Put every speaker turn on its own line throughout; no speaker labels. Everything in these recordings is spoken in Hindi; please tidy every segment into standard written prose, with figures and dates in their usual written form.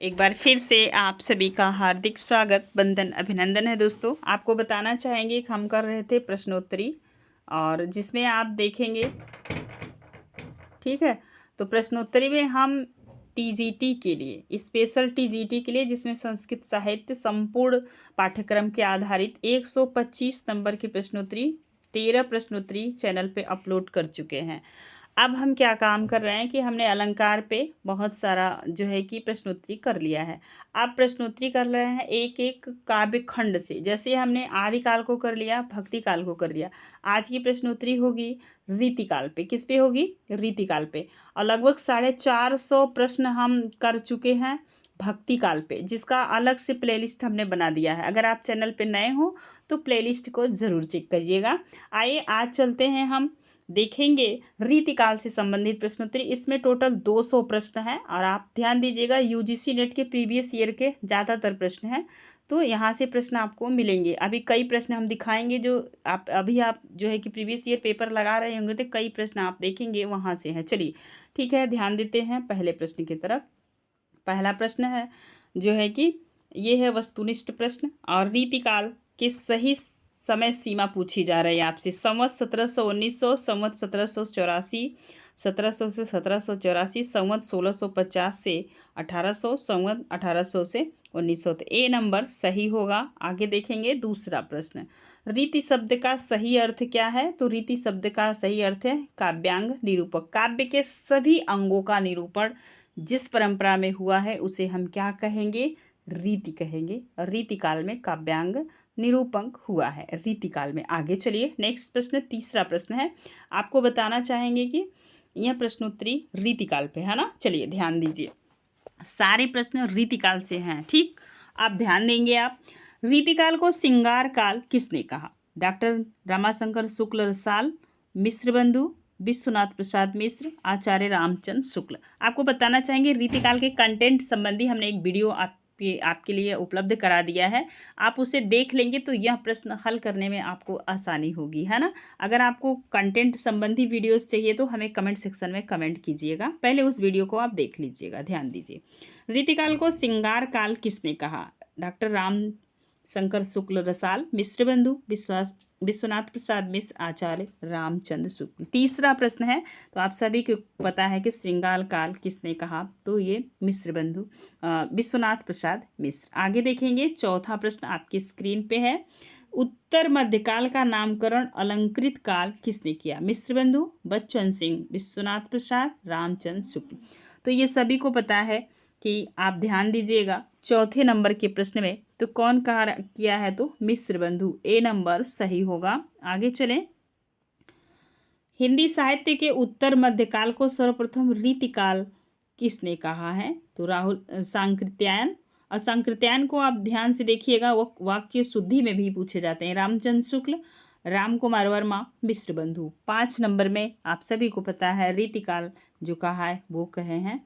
एक बार फिर से आप सभी का हार्दिक स्वागत, वंदन, अभिनंदन है दोस्तों। आपको बताना चाहेंगे कि हम कर रहे थे प्रश्नोत्तरी और जिसमें आप देखेंगे, ठीक है। तो प्रश्नोत्तरी में हम टीजीटी के लिए, स्पेशल टीजीटी के लिए, जिसमें संस्कृत साहित्य संपूर्ण पाठ्यक्रम के आधारित 125 नंबर की प्रश्नोत्तरी 13 प्रश्नोत्तरी चैनल पे अपलोड कर चुके हैं। अब हम क्या काम कर रहे हैं कि हमने अलंकार पे बहुत सारा जो है कि प्रश्नोत्तरी कर लिया है। अब प्रश्नोत्तरी कर रहे हैं एक एक काव्य खंड से। जैसे हमने आदिकाल को कर लिया, भक्ति काल को कर लिया, आज की प्रश्नोत्तरी होगी रीतिकाल पे। किस पे होगी? रीतिकाल पे। और लगभग 450 प्रश्न हम कर चुके हैं भक्ति काल पे, जिसका अलग से प्लेलिस्ट हमने बना दिया है। अगर आप चैनल पे नए हो तो प्लेलिस्ट को ज़रूर चेक करिएगा। आइए आज चलते हैं, हम देखेंगे रीतिकाल से संबंधित प्रश्नोत्तरी। इसमें टोटल 200 प्रश्न हैं और आप ध्यान दीजिएगा, यूजीसी नेट के प्रीवियस ईयर के ज़्यादातर प्रश्न हैं, तो यहाँ से प्रश्न आपको मिलेंगे। अभी कई प्रश्न हम दिखाएंगे जो आप जो है कि प्रीवियस ईयर पेपर लगा रहे होंगे, तो कई प्रश्न आप देखेंगे वहाँ से हैं। चलिए ठीक है, ध्यान देते हैं पहले प्रश्न की तरफ। पहला प्रश्न है जो है कि ये है वस्तुनिष्ठ प्रश्न और रीतिकाल के सही समय सीमा पूछी जा रही है आपसे। संवत 1700-1900, संवत 1784, 1700 से 1784, संवत 1650 से 1800, संवत 1800 से 1900। तो ए नंबर सही होगा। आगे देखेंगे दूसरा प्रश्न। रीति शब्द का सही अर्थ क्या है? तो रीति शब्द का सही अर्थ है काव्यांग निरूपक। काव्य के सभी अंगों का निरूपण जिस परंपरा में हुआ है उसे हम क्या कहेंगे? रीति कहेंगे। और रीतिकाल में काव्यांग निरूपक हुआ है रीतिकाल में। आगे चलिए नेक्स्ट प्रश्न, तीसरा प्रश्न है। आपको बताना चाहेंगे कि यह प्रश्नोत्तरी रीतिकाल पे है ना। चलिए ध्यान दीजिए, सारे प्रश्न रीतिकाल से हैं, ठीक। आप ध्यान देंगे। आप रीतिकाल को श्रृंगार काल किसने कहा? डॉक्टर रमाशंकर शुक्ल रसाल, मिश्र बंधु, विश्वनाथ प्रसाद मिश्र, आचार्य रामचंद्र शुक्ल। आपको बताना चाहेंगे रीतिकाल के कंटेंट संबंधी हमने एक वीडियो आपके लिए उपलब्ध करा दिया है। आप उसे देख लेंगे तो यह प्रश्न हल करने में आपको आसानी होगी, है ना। अगर आपको कंटेंट संबंधी वीडियोस चाहिए तो हमें कमेंट सेक्शन में कमेंट कीजिएगा, पहले उस वीडियो को आप देख लीजिएगा। ध्यान दीजिए, रीतिकाल को श्रृंगार काल किसने कहा? डॉक्टर राम शंकर शुक्ल रसाल, मिश्र बंधु, विश्वनाथ प्रसाद मिश्र, आचार्य रामचंद्र शुक्ल। तीसरा प्रश्न है, तो आप सभी को पता है कि श्रृंगार काल किसने कहा? तो ये मिश्र बंधु विश्वनाथ प्रसाद मिश्र। आगे देखेंगे चौथा प्रश्न आपकी स्क्रीन पे है। उत्तर मध्यकाल का नामकरण अलंकृत काल किसने किया? मिश्र बंधु, बच्चन सिंह, विश्वनाथ प्रसाद, रामचंद्र शुक्ल। तो ये सभी को पता है कि आप ध्यान दीजिएगा चौथे नंबर के प्रश्न में, तो कौन कहा किया है? तो मिश्र बंधु, ए नंबर सही होगा। आगे चलें, हिंदी साहित्य के उत्तर मध्यकाल को सर्वप्रथम रीतिकाल किसने कहा है? तो राहुल सांकृत्यायन। और सांकृत्यायन को आप ध्यान से देखिएगा, वो वाक्य शुद्धि में भी पूछे जाते हैं। रामचंद्र शुक्ल, राम कुमार वर्मा, मिश्र बंधु। 5 नंबर में आप सभी को पता है रीतिकाल जो कहा है वो कहे हैं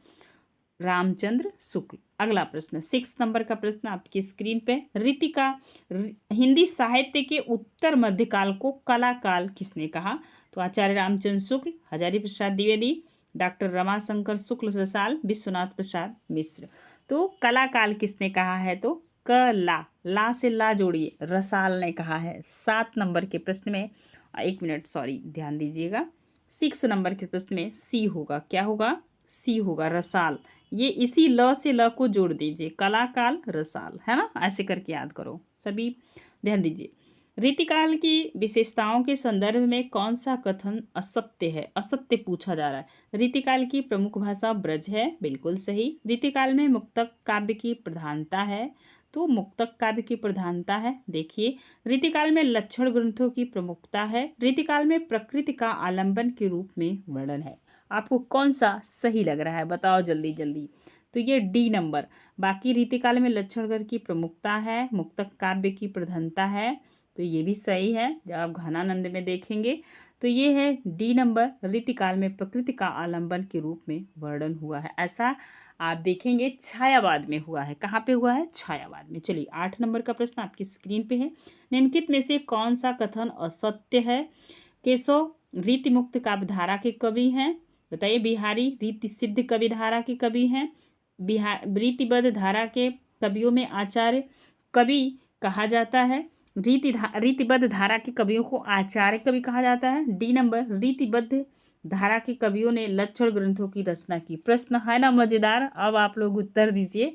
रामचंद्र शुक्ल। अगला प्रश्न 6 नंबर का प्रश्न आपकी स्क्रीन पे। रीतिका हिंदी साहित्य के उत्तर मध्यकाल को कला काल किसने कहा? तो आचार्य रामचंद्र शुक्ल, हजारी प्रसाद द्विवेदी, डॉक्टर रमाशंकर शुक्ल रसाल, विश्वनाथ प्रसाद मिश्र। तो कला काल किसने कहा है? तो कला, ला से ला जोड़िए, रसाल ने कहा है। 7 नंबर के प्रश्न में, एक मिनट सॉरी ध्यान दीजिएगा, 6 नंबर के प्रश्न में सी होगा। क्या होगा? सी होगा, रसाल। ये इसी ल से ल को जोड़ दीजिए, कला काल रसाल, है ना। ऐसे करके याद करो सभी। ध्यान दीजिए, रीतिकाल की विशेषताओं के संदर्भ में कौन सा कथन असत्य है? असत्य पूछा जा रहा है। रीतिकाल की प्रमुख भाषा ब्रज है, बिल्कुल सही। रीतिकाल में मुक्तक काव्य की प्रधानता है, तो मुक्तक काव्य की प्रधानता है। देखिए, रीतिकाल में लक्षण ग्रंथों की प्रमुखता है। रीतिकाल में प्रकृति का आलंबन के रूप में वर्णन है। आपको कौन सा सही लग रहा है? बताओ जल्दी जल्दी। तो ये डी नंबर। बाकी रीतिकाल में लक्षण ग्रंथ की प्रमुखता है, मुक्तक काव्य की प्रधानता है, तो ये भी सही है। जब आप घनानंद में देखेंगे तो ये है डी नंबर, रीतिकाल में प्रकृति का आलंबन के रूप में वर्णन हुआ है। ऐसा आप देखेंगे छायावाद में हुआ है। कहाँ पे हुआ है? छायावाद में। चलिए 8 नंबर का प्रश्न आपकी स्क्रीन पे है। निम्नलिखित में से कौन सा कथन असत्य है? केशव रीति मुक्त काव्यधारा के कवि हैं। बताइए, बिहारी रीति सिद्ध कविधारा के कवि हैं। बिहार रीतिबद्ध धारा के कवियों में आचार्य कवि कहा जाता है। रीतिबद्ध धारा के कवियों को आचार्य कवि कहा जाता है। डी नंबर, रीतिबद्ध धारा के कवियों ने लक्षण ग्रंथों की रचना की। प्रश्न है ना मजेदार, अब आप लोग उत्तर दीजिए।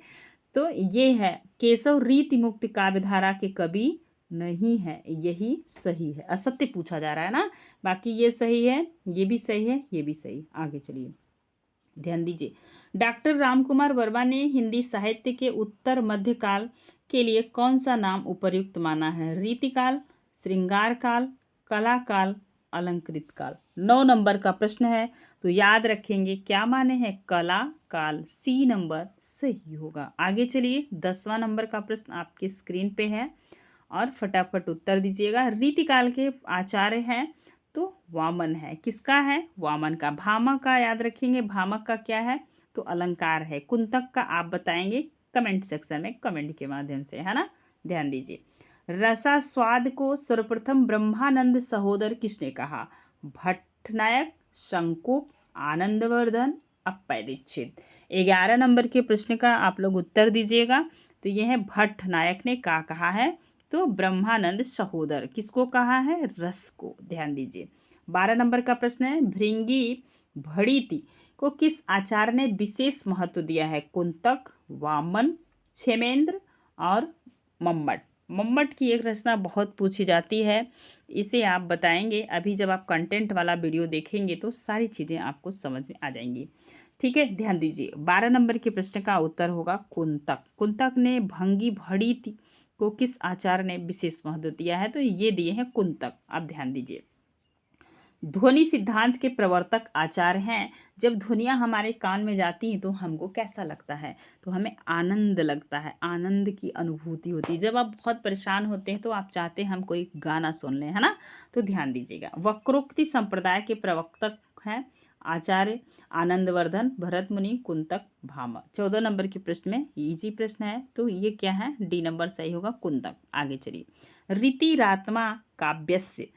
तो ये है केशव रीति मुक्त काव्य धारा के कवि नहीं है, यही सही है। असत्य पूछा जा रहा है ना, बाकी ये सही है, ये भी सही है, ये भी सही। आगे चलिए, ध्यान दीजिए। डॉक्टर रामकुमार वर्मा ने हिंदी साहित्य के उत्तर मध्य काल के लिए कौन सा नाम उपयुक्त माना है? रीतिकाल, श्रृंगार काल, कला काल, अलंकृत काल। 9 नंबर का प्रश्न है, तो याद रखेंगे क्या माने हैं? कला काल। सी नंबर सही होगा। आगे चलिए, 10वां नंबर का प्रश्न आपके स्क्रीन पे है और फटाफट उत्तर दीजिएगा। रीतिकाल के आचार्य हैं तो वामन है। किसका है? वामन का। भामह का याद रखेंगे, भामह का क्या है? तो अलंकार है। कुंतक का आप बताएंगे कमेंट सेक्शन में, कमेंट के माध्यम से, है ना। ध्यान दीजिए। रसा स्वाद को सर्वप्रथम ब्रह्मानंद सहोदर किसने कहा? भट्टनायक, शंकुक, आनंदवर्धन, अप्पय दीक्षित। 11 नंबर के प्रश्न का आप लोग उत्तर दीजिएगा। तो यह है भट्टनायक ने क्या कहा है? तो ब्रह्मानंद सहोदर। किसको कहा है? रस को। ध्यान दीजिए। 12 नंबर का प्रश्न है, भृंगी भड़ीती को किस आचार्य ने विशेष महत्व दिया है? कुंतक, वामन, क्षेमेंद्र और मम्मट। मम्मट की एक रचना बहुत पूछी जाती है, इसे आप बताएंगे। अभी जब आप कंटेंट वाला वीडियो देखेंगे तो सारी चीज़ें आपको समझ में आ जाएंगी। ठीक है, ध्यान दीजिए। 12 नंबर के प्रश्न का उत्तर होगा कुंतक। कुंतक ने भंगी भड़ीती को किस आचार्य ने विशेष महत्व दिया है? तो ये दिए हैं कुंतक। आप ध्यान दीजिए। ध्वनि सिद्धांत के प्रवर्तक आचार्य हैं। जब ध्वनियाँ हमारे कान में जाती हैं तो हमको कैसा लगता है? तो हमें आनंद लगता है, आनंद की अनुभूति होती है। जब आप बहुत परेशान होते हैं तो आप चाहते हैं हम कोई गाना सुन लें, है ना। तो ध्यान दीजिएगा। वक्रोक्ति संप्रदाय के प्रवर्तक हैं आचार्य आनंदवर्धन, भरत मुनि, कुंतक, भामह। 14 नंबर के प्रश्न में इजी प्रश्न है, तो ये क्या है? डी नंबर सही होगा, कुंतक। आगे चलिए। रीतिरात्मा काव्यस्य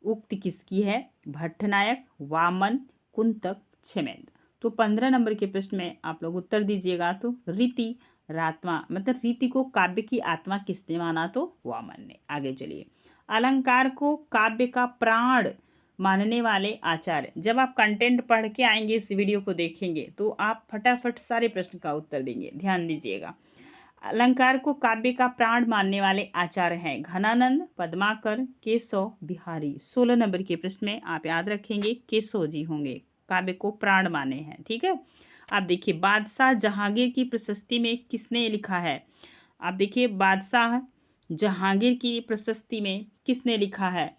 उक्ति किसकी है? भट्टनायक, वामन, कुंतक, क्षेमेंद्र। तो 15 नंबर के प्रश्न में आप लोग उत्तर दीजिएगा। तो रीति रात्मा मतलब रीति को काव्य की आत्मा किसने माना? तो वामन ने। आगे चलिए। अलंकार को काव्य का प्राण मानने वाले आचार्य। जब आप कंटेंट पढ़ के आएंगे, इस वीडियो को देखेंगे तो आप फटाफट सारे प्रश्न का उत्तर देंगे। ध्यान दीजिएगा। अलंकार को काव्य का प्राण मानने वाले आचार्य हैं घनानंद, पद्माकर, केशव, बिहारी। 16 नंबर के प्रश्न में आप याद रखेंगे केशव जी होंगे, काव्य को प्राण माने हैं। ठीक है। आप देखिए, बादशाह जहांगीर की प्रशस्ति में किसने लिखा है? आप देखिए, बादशाह जहांगीर की प्रशस्ति में किसने लिखा है?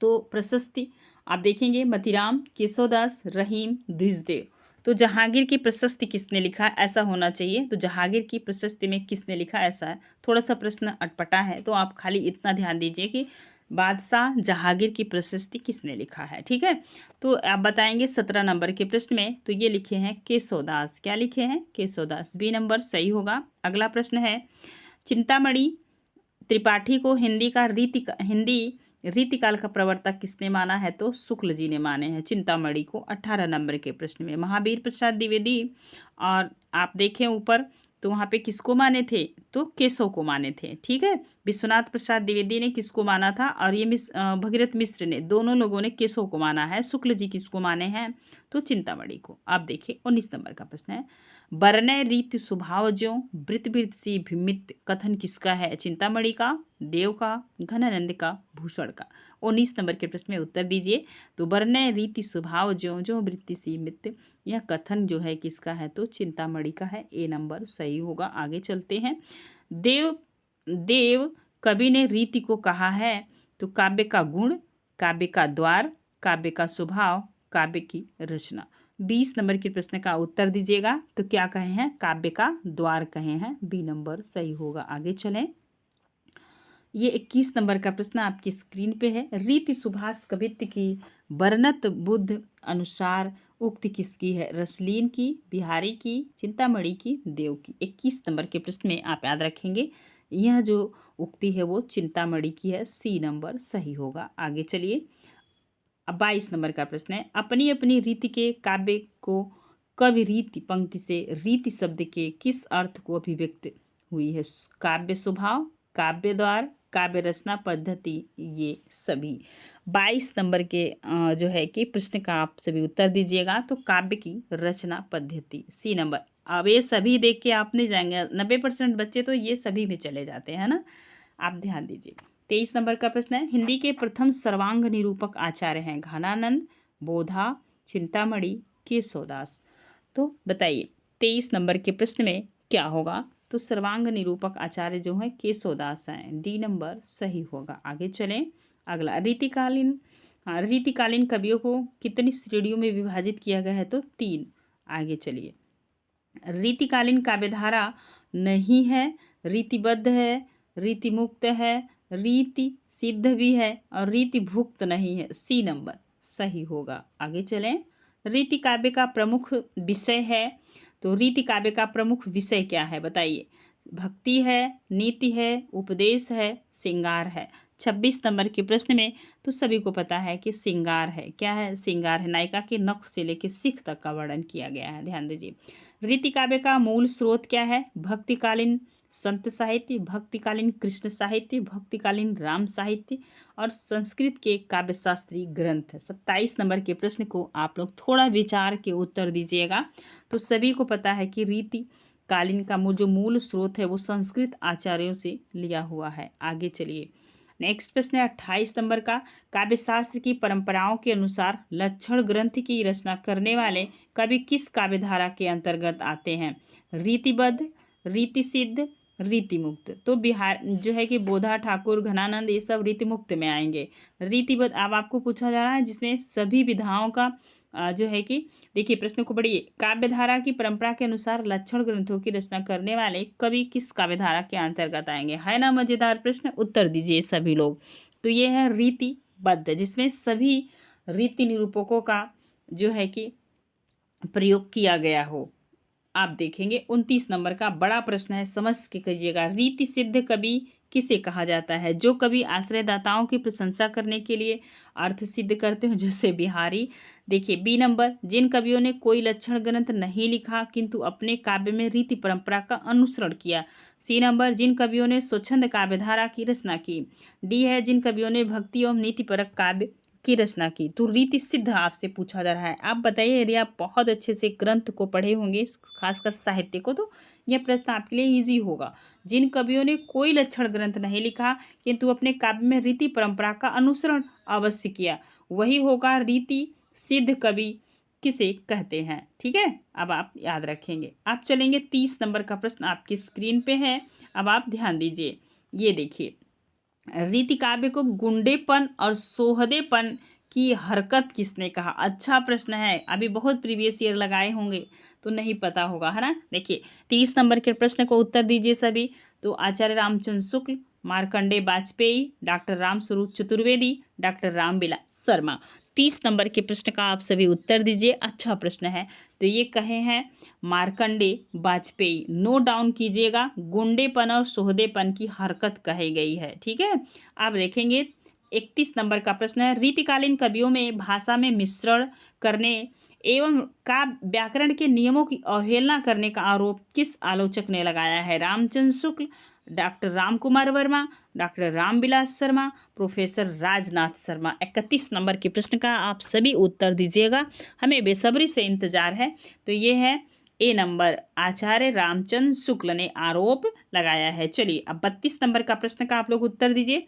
तो प्रशस्ति आप देखेंगे मतीराम, केशवदास, रहीम, द्विजदेव। तो जहांगीर की प्रशस्ति किसने लिखा है? ऐसा होना चाहिए। तो जहांगीर की प्रशस्ति में किसने लिखा? ऐसा है। थोड़ा सा प्रश्न अटपटा है, तो आप खाली इतना ध्यान दीजिए कि बादशाह जहांगीर की प्रशस्ति किसने लिखा है। ठीक है। तो आप बताएंगे 17 नंबर के प्रश्न में, तो ये लिखे हैं केशवदास। क्या लिखे हैं? केशवदास। बी नंबर सही होगा। अगला प्रश्न है, चिंतामणि त्रिपाठी को हिंदी रीतिकाल का प्रवर्तक किसने माना है? तो शुक्ल जी ने माने हैं चिंतामणि को। 18 नंबर के प्रश्न में महावीर प्रसाद द्विवेदी, और आप देखें ऊपर तो वहाँ पे किसको माने थे? तो केशव को माने थे। ठीक है। विश्वनाथ प्रसाद द्विवेदी ने किसको माना था? और ये भगीरथ मिश्र ने, दोनों लोगों ने केशव को माना है। शुक्ल जी किसको माने हैं? तो चिंतामणि को। आप देखिए 19 नंबर का प्रश्न है, वर्णय रीति स्वभाव ज्यों वृत्त वृत्त सी भिमित कथन किसका है? चिंतामणि का, देव का, घनानंद का, भूषण का। 19 नंबर के प्रश्न में उत्तर दीजिए। तो वर्णय रीति स्वभाव ज्यों ज्यों वृत्ति सी मित, यह कथन जो है किसका है? तो चिंतामणि का है। ए नंबर सही होगा। आगे चलते हैं। देव कवि ने रीति को कहा है तो काव्य का गुण, काव्य का द्वार, काव्य का स्वभाव, काव्य की रचना। 20 नंबर के प्रश्न का उत्तर दीजिएगा। तो क्या कहे हैं? काव्य का द्वार कहे हैं। बी नंबर सही होगा। आगे चलें। ये 21 नंबर का प्रश्न आपकी स्क्रीन पे है। रीति सुभाष कवित्व की वर्णत बुद्ध अनुसार उक्ति किसकी है? रसलीन की, बिहारी की, चिंतामणि की, देव की। 21 नंबर के प्रश्न में आप याद रखेंगे यह जो उक्ति है वो चिंतामणि की है। सी नंबर सही होगा। आगे चलिए। अब 22 नंबर का प्रश्न है, अपनी अपनी रीति के काव्य को कवि रीति पंक्ति से रीति शब्द के किस अर्थ को अभिव्यक्त हुई है? काव्य स्वभाव, काव्य द्वार, काव्य रचना पद्धति, ये सभी। 22 नंबर के जो है कि प्रश्न का आप सभी उत्तर दीजिएगा। तो काव्य की रचना पद्धति, सी नंबर। अब ये सभी देख के आप नहीं जाएंगे, 90% बच्चे तो ये सभी में चले जाते हैं ना, आप ध्यान दीजिए। 23 नंबर का प्रश्न है, हिंदी के प्रथम सर्वांग निरूपक आचार्य हैं घनानंद, बोधा, चिंतामणि, केशवदास। तो बताइए 23 नंबर के प्रश्न में क्या होगा? तो सर्वांग निरूपक आचार्य जो है केशवदास हैं, डी नंबर सही होगा। आगे चलें, अगला रीतिकालीन कवियों को कितनी श्रेणियों में विभाजित किया गया है? तो 3। आगे चलिए, रीतिकालीन काव्यधारा नहीं है, रीतिबद्ध है, रीतिमुक्त है, रीति सिद्ध भी है और रीतिभुक्त नहीं है, सी नंबर सही होगा। आगे चलें, रीति काव्य का प्रमुख विषय है। तो रीति काव्य का प्रमुख विषय क्या है बताइए? भक्ति है, नीति है, उपदेश है, श्रृंगार है। 26 नंबर के प्रश्न में तो सभी को पता है कि श्रृंगार है। क्या है? श्रृंगार है। नायिका के नख से लेकर सिख तक का वर्णन किया गया है, ध्यान दीजिए। रीति काव्य का मूल स्रोत क्या है? भक्तिकालीन संत साहित्य, भक्तिकालीन कृष्ण साहित्य, भक्तिकालीन राम साहित्य और संस्कृत के काव्यशास्त्री ग्रंथ। 27 नंबर के प्रश्न को आप लोग थोड़ा विचार के उत्तर दीजिएगा। तो सभी को पता है कि रीति कालीन का जो मूल स्रोत है वो संस्कृत आचार्यों से लिया हुआ है। आगे चलिए, नेक्स्ट प्रश्न है 28 नंबर का, काव्यशास्त्र की परंपराओं के अनुसार लक्षण ग्रंथ की रचना करने वाले कवि किस काव्यधारा के अंतर्गत आते हैं? रीतिबद्ध, रीति सिद्ध, रीतिमुक्त। तो बिहार जो है कि बोधा, ठाकुर, घनानंद ये सब रीतिमुक्त में आएंगे। रीतिबद्ध अब आपको पूछा जा रहा है जिसमें सभी विधाओं का जो है कि देखिए प्रश्न को पढ़िए, काव्यधारा की परंपरा के अनुसार लक्षण ग्रंथों की रचना करने वाले कवि किस काव्यधारा के अंतर्गत आएंगे? है ना मजेदार प्रश्न, उत्तर दीजिए सभी लोग। तो ये है रीतिबद्ध, जिसमें सभी रीति निरूपकों का जो है कि प्रयोग किया गया हो। आप देखेंगे 29 नंबर का बड़ा प्रश्न है, समझ के करिएगा। रीति सिद्ध कवि किसे कहा जाता है? जो कवि आश्रयदाताओं की प्रशंसा करने के लिए अर्थ सिद्ध करते हो, जैसे बिहारी। देखिए बी नंबर, जिन कवियों ने कोई लक्षण ग्रंथ नहीं लिखा किंतु अपने काव्य में रीति परंपरा का अनुसरण किया। सी नंबर, जिन कवियों ने स्वच्छंद काव्यधारा की रचना की। डी है, जिन कवियों ने भक्ति एवं नीतिपरक काव्य की रचना की। तो रीति सिद्ध आपसे पूछा जा रहा है। आप बताइए, यदि आप बहुत अच्छे से ग्रंथ को पढ़े होंगे, खासकर साहित्य को, तो यह प्रश्न आपके लिए इजी होगा। जिन कवियों ने कोई लक्षण ग्रंथ नहीं लिखा किंतु अपने काव्य में रीति परंपरा का अनुसरण अवश्य किया, वही होगा रीति सिद्ध कवि किसे कहते हैं। ठीक है, अब आप याद रखेंगे। आप चलेंगे 30 नंबर का प्रश्न आपकी स्क्रीन पे है, अब आप ध्यान दीजिए। ये देखिए, रीति काव्य को गुंडेपन और सोहदेपन की हरकत किसने कहा? अच्छा प्रश्न है, अभी बहुत प्रीवियस ईयर लगाए होंगे तो नहीं पता होगा, है ना। देखिए 30 नंबर के प्रश्न को उत्तर दीजिए सभी। तो Acharya Ramchandra Shukla, Markandeya Vajpeyi, doctor Ramswaroop Chaturvedi, doctor Ramvilas Sharma. 30 number के प्रश्न का आप सभी उत्तर दीजिए, अच्छा प्रश्न है। तो ये कहे हैं मार्कंडेय वाजपेयी, नोट डाउन कीजिएगा, गुंडेपन और सोहदेपन की हरकत कही गई है। ठीक है, आप देखेंगे 31 नंबर का प्रश्न है, रीतिकालीन कवियों में भाषा में मिश्रण करने एवं का व्याकरण के नियमों की अवहेलना करने का आरोप किस आलोचक ने लगाया है? Ramchandra Shukla, doctor Ramkumar Verma, doctor Ramvilas Sharma, professor Rajnath Sharma. 31 number के प्रश्न का आप सभी उत्तर दीजिएगा, हमें बेसब्री से इंतजार है। तो ये है ए नंबर, आचार्य रामचंद्र शुक्ल ने आरोप लगाया है। चलिए अब 32 नंबर का प्रश्न का आप लोग उत्तर दीजिए।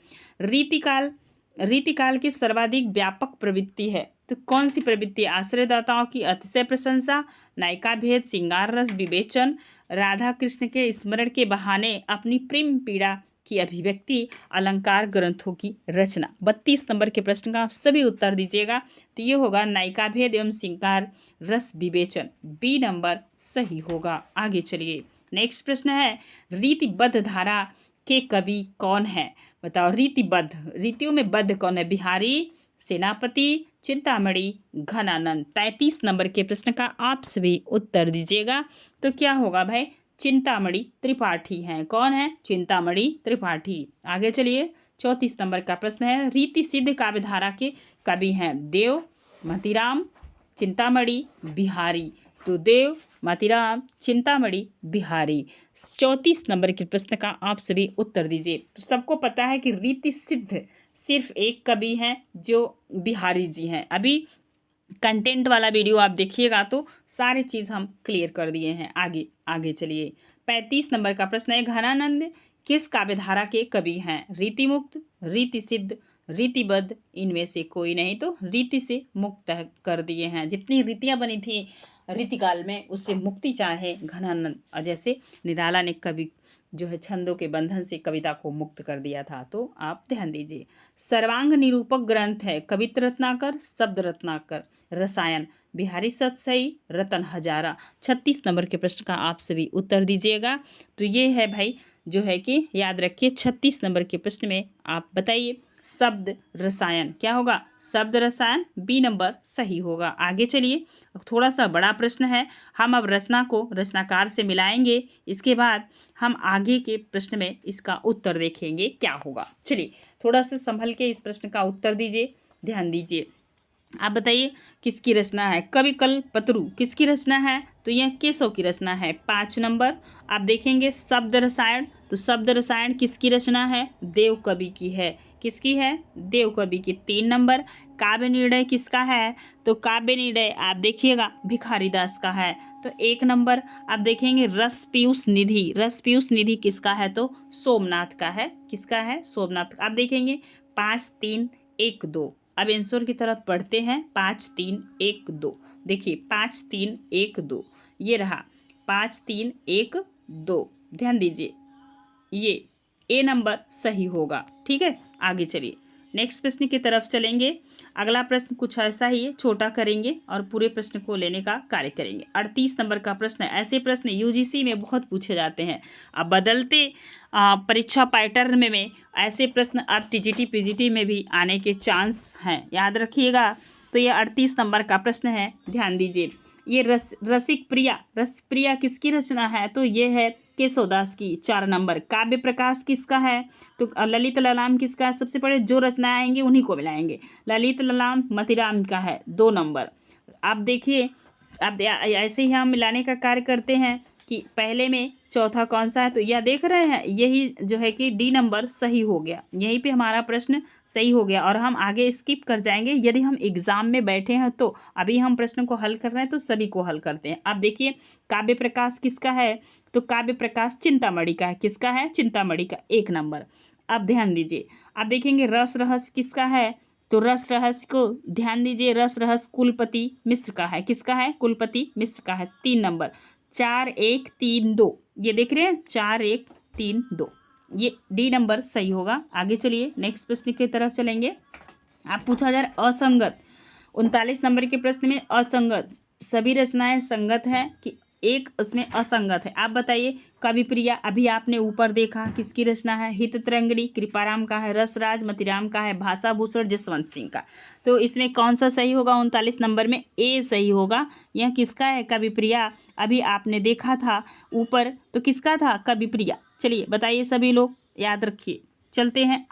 रीतिकाल की सर्वाधिक व्यापक प्रवृत्ति है, तो कौन सी प्रवृत्ति? आश्रयदाताओं की अतिशय प्रशंसा, नायिका भेद, श्रृंगार रस विवेचन, राधा कृष्ण के स्मरण के बहाने अपनी प्रेम पीड़ा की अभिव्यक्ति, अलंकार ग्रंथों की रचना। 32 नंबर के प्रश्न का आप सभी उत्तर दीजिएगा। तो ये होगा नायिका भेद एवं श्रृंगार रस विवेचन, बी नंबर सही होगा। आगे चलिए, नेक्स्ट प्रश्न है, रीतिबद्ध धारा के कवि कौन है? बताओ, रीतिबद्ध, रीतियों में बद्ध कौन है? बिहारी, सेनापति, चिंतामणि, घनानंद। 33 नंबर के प्रश्न का आप सभी उत्तर दीजिएगा। तो क्या होगा भाई? चिंतामणि त्रिपाठी हैं। कौन है? चिंतामणि त्रिपाठी। आगे चलिए, 34 नंबर का प्रश्न है, रीति सिद्ध काव्यधारा के कवि हैं? देव, मतीराम, चिंतामणि, बिहारी। तो देव, मातीराम, चिंतामणि, बिहारी। 34 नंबर के प्रश्न का आप सभी उत्तर दीजिए। तो सबको पता है कि रीति सिद्ध सिर्फ एक कवि हैं जो बिहारी जी हैं। अभी कंटेंट वाला वीडियो आप देखिएगा तो सारी चीज़ हम क्लियर कर दिए हैं। आगे आगे चलिए। 35 नंबर का प्रश्न है, घनानंद किस काव्यधारा के कवि हैं? रीतिमुक्त, रीति सिद्ध, रीतिबद्ध, इनमें से कोई नहीं। तो रीति से मुक्त कर दिए हैं। जितनी रीतियाँ बनी थी रीतिकाल में उससे मुक्ति चाहे घनानंद, और जैसे निराला ने कवि जो है छंदों के बंधन से कविता को मुक्त कर दिया था। तो आप ध्यान दीजिए। सर्वांग निरूपक ग्रंथ है कवित्र रत्नाकर, शब्द रत्नाकर, रसायन, बिहारी सतसई, रतन हजारा। 36 नंबर के प्रश्न का आप सभी उत्तर दीजिएगा। तो ये है भाई जो है कि याद रखिए 36 नंबर के प्रश्न में आप बताइए शब्द रसायन क्या होगा? शब्द रसायन बी नंबर सही होगा। आगे चलिए। थोड़ा सा बड़ा प्रश्न है, हम अब रचना को रचनाकार से मिलाएंगे, इसके बाद हम आगे के प्रश्न में इसका उत्तर देखेंगे क्या होगा। चलिए थोड़ा सा संभल के इस प्रश्न का उत्तर दीजिए, ध्यान दीजिए। आप बताइए किसकी रचना है? कवि कल्पतरु किसकी रचना है? तो यह केशव की रचना है। 5 नंबर आप देखेंगे शब्द रसायन, तो शब्द रसायन किसकी रचना है? देव कवि की है। किसकी है? देव कवि की। 3 नंबर काव्य निर्णय किसका है? तो काव्य निर्णय आप देखिएगा भिखारी दास का है। तो 1 नंबर आप देखेंगे रस पीयूष निधि, रस पीयूष निधि किसका है? तो सोमनाथ का है। किसका है? सोमनाथ। आप देखेंगे 5 3 1 2। अब आंसर की तरफ बढ़ते हैं। 5 3 1 2। देखिए 5 3 1 2 ये रहा 5 3 1 2। ध्यान दीजिए ये ए नंबर सही होगा। ठीक है, आगे चलिए नेक्स्ट प्रश्न की तरफ चलेंगे। अगला प्रश्न कुछ ऐसा ही है, छोटा करेंगे और पूरे प्रश्न को लेने का कार्य करेंगे। 38 नंबर का प्रश्न है। ऐसे प्रश्न यूजीसी में बहुत पूछे जाते हैं। अब बदलते परीक्षा पैटर्न में ऐसे प्रश्न अब टीजीटी पीजीटी में भी आने के चांस हैं, याद रखिएगा। तो ये 38 नंबर का प्रश्न है, ध्यान दीजिए। ये रसिक प्रिया किसकी रचना है? तो ये है केशवदास की। 4 नंबर काव्य प्रकाश किसका है? तो ललित ललाम किसका है? सबसे पहले जो रचनाएं आएंगी उन्हीं को मिलाएंगे। ललित ललाम मतीराम का है। 2 नंबर आप देखिए। आप ऐसे ही हम मिलाने का कार्य करते हैं कि पहले में चौथा कौन सा है? तो यह देख रहे हैं, यही जो है कि डी नंबर सही हो गया। यहीं पे हमारा प्रश्न सही हो गया और हम आगे स्किप कर जाएंगे। यदि हम एग्जाम में बैठे हैं तो अभी हम प्रश्न को हल कर रहे हैं तो सभी को हल करते हैं। अब देखिए काव्य प्रकाश किसका है? तो काव्य प्रकाश चिंतामणि का है। किसका है? चिंतामणि का। 1 नंबर। अब ध्यान दीजिए, आप देखेंगे रस रहस्य किसका है? तो रस रहस्य को ध्यान दीजिए, रस रहस्य कुलपति मिश्र का है। किसका है? कुलपति मिश्र का है। 3 नंबर 4 1 3 2 ये देख रहे हैं 4 1 3 2 ये डी नंबर सही होगा। आगे चलिए नेक्स्ट प्रश्न की तरफ चलेंगे। आप पूछा जा रहा असंगत। 39 नंबर के प्रश्न में असंगत सभी रचनाएं संगत हैं कि एक उसमें असंगत है? आप बताइए। कवि प्रिया अभी आपने ऊपर देखा किसकी रचना है? हित तरंगिणी कृपाराम का है। रसराज मतीराम का है। भाषा भूषण जसवंत सिंह का। तो इसमें कौन सा सही होगा? 39 नंबर में ए सही होगा। यह किसका है? कवि प्रिया। अभी आपने देखा था ऊपर, तो किसका था? कवि प्रिया। चलिए बताइए सभी लोग, याद रखिए। चलते हैं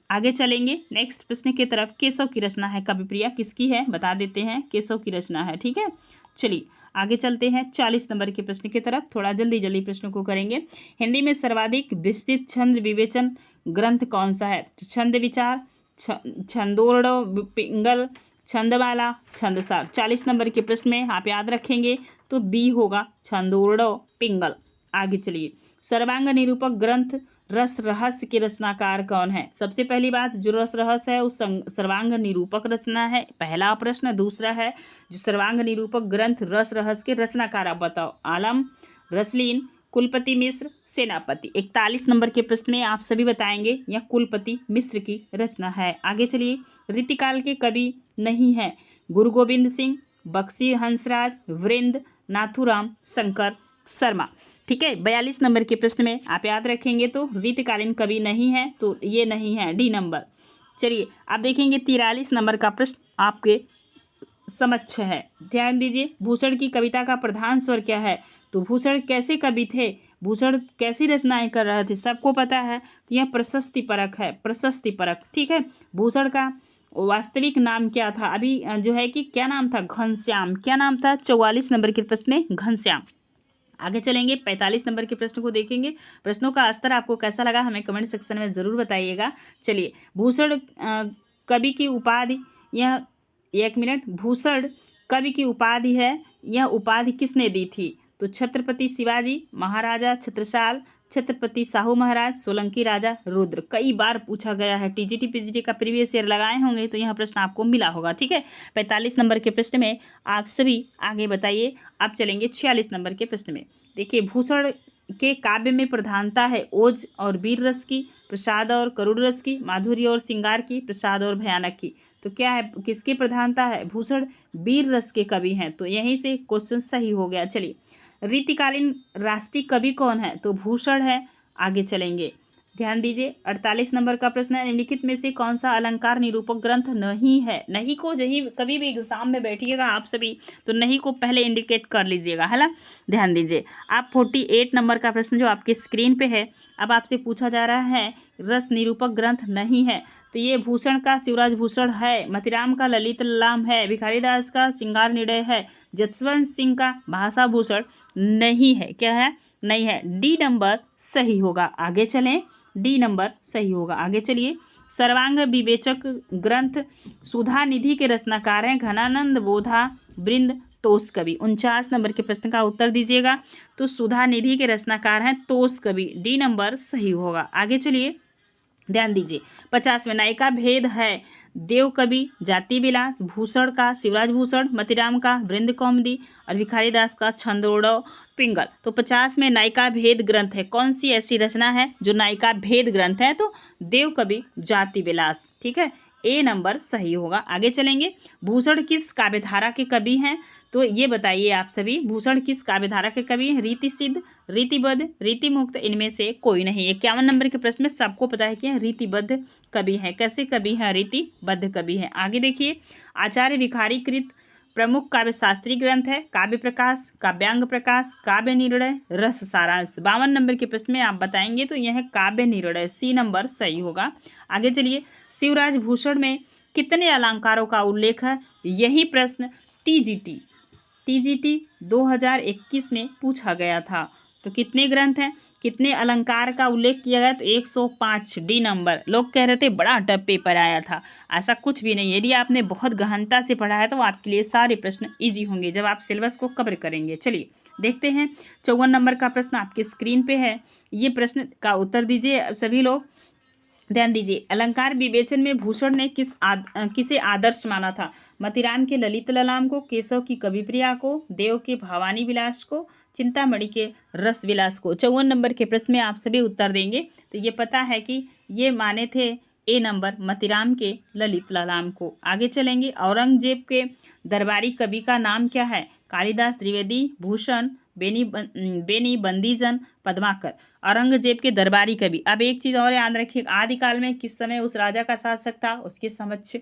आगे चलेंगे नेक्स्ट प्रश्न की तरफ। केशव की रचना है कवि प्रिया किसकी है? बता देते हैं, केशव की रचना है। ठीक है, चलिए आगे चलते हैं 40 नंबर के प्रश्न की तरफ। थोड़ा जल्दी प्रश्नों को करेंगे। हिंदी में सर्वाधिक विस्तृत छंद विवेचन ग्रंथ कौन सा है? तो छंद विचार, छंदोड़ पिंगल, छंदमाला, छंदसार। 40 नंबर के प्रश्न में आप याद रखेंगे तो बी होगा छंदोड़ पिंगल। आगे चलिए। सर्वांग निरूपक ग्रंथ रस रहस्य के रचनाकार कौन है? सबसे पहली बात, जो रस रहस्य है उस सर्वांग निरूपक रचना है, पहला प्रश्न। दूसरा है जो सर्वांग निरूपक ग्रंथ रस रहस्य के रचनाकार आप बताओ। आलम, रसलीन, कुलपति मिश्र, सेनापति। 41 नंबर के प्रश्न में आप सभी बताएंगे यह कुलपति मिश्र की रचना है। आगे चलिए। रीतिकाल के कवि नहीं है? गुरु गोविंद सिंह, बख्शी हंसराज, वृंद, नाथुराम, शंकर शर्मा। ठीक है, 42 नंबर के प्रश्न में आप याद रखेंगे तो रीतिकालीन कवि नहीं है, तो ये नहीं है, डी नंबर। चलिए आप देखेंगे 43 नंबर का प्रश्न आपके समक्ष है, ध्यान दीजिए। भूषण की कविता का प्रधान स्वर क्या है? तो भूषण कैसे कवि थे? भूषण कैसी रचनाएं कर रहे थे? सबको पता है। तो यह प्रशस्ति परक है, प्रशस्ति परक। ठीक है, भूषण का वास्तविक नाम क्या था? अभी जो है कि क्या नाम था? घनश्याम। क्या नाम था? 44 नंबर के प्रश्न में घनश्याम। आगे चलेंगे 45 नंबर के प्रश्न को देखेंगे। प्रश्नों का स्तर आपको कैसा लगा हमें कमेंट सेक्शन में ज़रूर बताइएगा। चलिए, भूषण कवि की उपाधि, यह 1 मिनट, भूषण कवि की उपाधि है, यह उपाधि किसने दी थी? तो छत्रपति शिवाजी, महाराजा छत्रसाल, छत्रपति साहू महाराज, सोलंकी राजा रुद्र। कई बार पूछा गया है, टीजीटी पीजीटी का प्रीवियस ईयर लगाए होंगे तो यह प्रश्न आपको मिला होगा। ठीक है, 45 नंबर के प्रश्न में आप सभी आगे बताइए। आप चलेंगे 46 नंबर के प्रश्न में। देखिए, भूषण के काव्य में प्रधानता है ओज और वीर रस की, प्रसाद और करुण रस की, माधुर्य और श्रृंगार की, प्रसाद और भयानक की। तो क्या है, किसकी प्रधानता है? भूषण वीर रस के कवि हैं, तो यहीं से क्वेश्चन सही हो गया। चलिए, रीतिकालीन राष्ट्रीय कवि कौन है? तो भूषण है। आगे चलेंगे, ध्यान दीजिए 48 नंबर का प्रश्न है, निम्नलिखित में से कौन सा अलंकार निरूपक ग्रंथ नहीं है? नहीं को जही कभी भी एग्जाम में बैठिएगा आप सभी तो नहीं को पहले इंडिकेट कर लीजिएगा, है ना। ध्यान दीजिए, आप 48 नंबर का प्रश्न जो आपके स्क्रीन पे है, अब आपसे पूछा जा रहा है रस निरूपक ग्रंथ नहीं है, तो ये भूषण का शिवराज भूषण है, मतिराम का ललित ललाम है, भिखारीदास का श्रृंगार निडय है, जसवंत सिंह का भाषा भूषण नहीं है। क्या है? नहीं है। डी नंबर सही होगा। आगे चलें, डी नंबर सही होगा। आगे चलिए, सर्वांग विवेचक ग्रंथ सुधा निधि के रचनाकार हैं घनानंद बोधा वृंद तोष कवि। 49 नंबर के प्रश्न का उत्तर दीजिएगा। तो सुधा निधि के रचनाकार हैं तोष कवि, डी नंबर सही होगा। आगे चलिए, ध्यान दीजिए 50 में नायिका भेद है, देव कवि जाति विलास, भूषण का शिवराज भूषण, मतिराम का वृंद कौमुदी और भिखारीदास का छंदोड़ो पिंगल। तो 50 में नायिका भेद ग्रंथ है, कौन सी ऐसी रचना है जो नायिका भेद ग्रंथ है? तो देव कवि जाति विलास। ठीक है, ए नंबर सही होगा। आगे चलेंगे, भूषण किस काव्यधारा के कवि हैं? तो ये बताइए आप सभी, भूषण किस काव्यधारा के कवि हैं? रीति सिद्ध, रीतिबद्ध, रीतिमुक्त, इनमें से कोई नहीं। 51 नंबर के प्रश्न में सबको पता है कि रीतिबद्ध कवि हैं। कैसे कवि हैं? रीतिबद्ध कवि हैं। आगे देखिए, आचार्य भिखारी कृत प्रमुख काव्य शास्त्रीय ग्रंथ है काव्य प्रकाश, काव्यांग प्रकाश, काव्य निर्णय, रस सारांश। 52 नंबर के प्रश्न में आप बताएंगे तो यह काव्य निर्णय, सी नंबर सही होगा। आगे चलिए, शिवराज भूषण में कितने अलंकारों का उल्लेख है? यही प्रश्न टीजीटी 2021 में पूछा गया था। तो कितने ग्रंथ हैं, कितने अलंकार का उल्लेख किया गया? तो 105, डी नंबर। लोग कह रहे थे बड़ा टफ पेपर आया था, ऐसा कुछ भी नहीं। यदि आपने बहुत गहनता से पढ़ा है तो आपके लिए सारे प्रश्न इजी होंगे जब आप सिलेबस को कवर करेंगे। चलिए देखते हैं, 54 नंबर का प्रश्न आपके स्क्रीन पे है, ये प्रश्न का उत्तर दीजिए सभी लोग। ध्यान दीजिए, अलंकार विवेचन में भूषण ने किसे आदर्श माना था? मतिराम के ललित ललाम को, केशव की कविप्रिया को, देव के भवानी विलास को, चिंतामणि के रस विलास को। 54 नंबर के प्रश्न में आप सभी उत्तर देंगे तो ये पता है कि ये माने थे ए नंबर बतिराम के ललित ललाम को। आगे चलेंगे, औरंगजेब के दरबारी कवि का नाम क्या है? कालिदास, द्विवेदी, भूषण, बेनी बंदीजन, पद्माकर। औरंगजेब के दरबारी कवि। अब एक चीज़ और याद रखिए, आदिकाल में किस समय उस राजा का शासक था, उसके समक्ष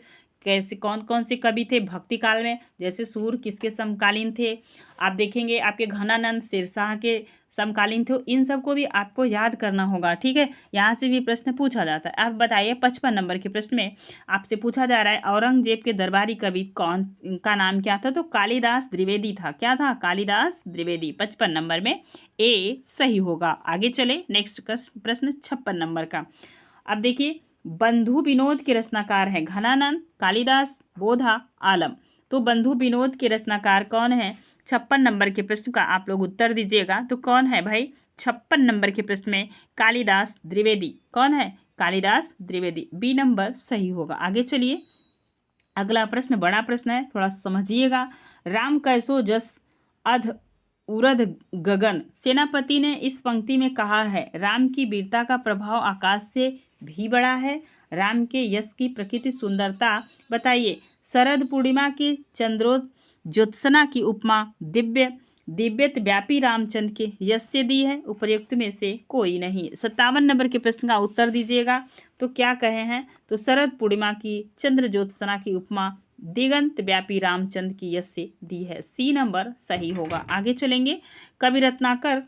कैसे कौन कौन से कवि थे? भक्ति काल में जैसे सूर किसके समकालीन थे? आप देखेंगे आपके घनानंद शेरशाह के समकालीन थे। इन सबको भी आपको याद करना होगा। ठीक है, यहाँ से भी प्रश्न पूछा जाता है। आप बताइए 55 नंबर के प्रश्न में आपसे पूछा जा रहा है औरंगजेब के दरबारी कवि कौन का नाम क्या था? तो कालिदास द्विवेदी था। क्या था? कालिदास द्विवेदी। 55 नंबर में ए सही होगा। आगे चले, नेक्स्ट प्रश्न 56 नंबर का। अब देखिए, बंधु विनोद के रचनाकार हैं घनानंद, कालिदास, बोधा, आलम। तो बंधु विनोद के रचनाकार कौन है? 56 नंबर के प्रश्न का आप लोग उत्तर दीजिएगा। तो कौन है भाई? 56 नंबर के प्रश्न में कालिदास द्विवेदी। कौन है? कालिदास द्विवेदी, बी नंबर सही होगा। आगे चलिए, अगला प्रश्न बड़ा प्रश्न है, थोड़ा समझिएगा। राम कैसो जस अध उरध गगन। सेनापति ने इस पंक्ति में कहा है, राम की वीरता का प्रभाव आकाश से भी बड़ा है। राम के यश की प्रकृति सुंदरता बताइए। शरद पूर्णिमा की चंद्रोज्योत्सना की उपमा दिव्यत व्यापी रामचंद्र के यश से दी है, उपर्युक्त में से कोई नहीं। 57 नंबर के प्रश्न का उत्तर दीजिएगा। तो क्या कहे हैं? तो शरद पूर्णिमा की चंद्र ज्योत्सना की उपमा दिगंत व्यापी रामचंद्र की यश से दी है, सी नंबर सही होगा। आगे चलेंगे, कवि रत्नाकर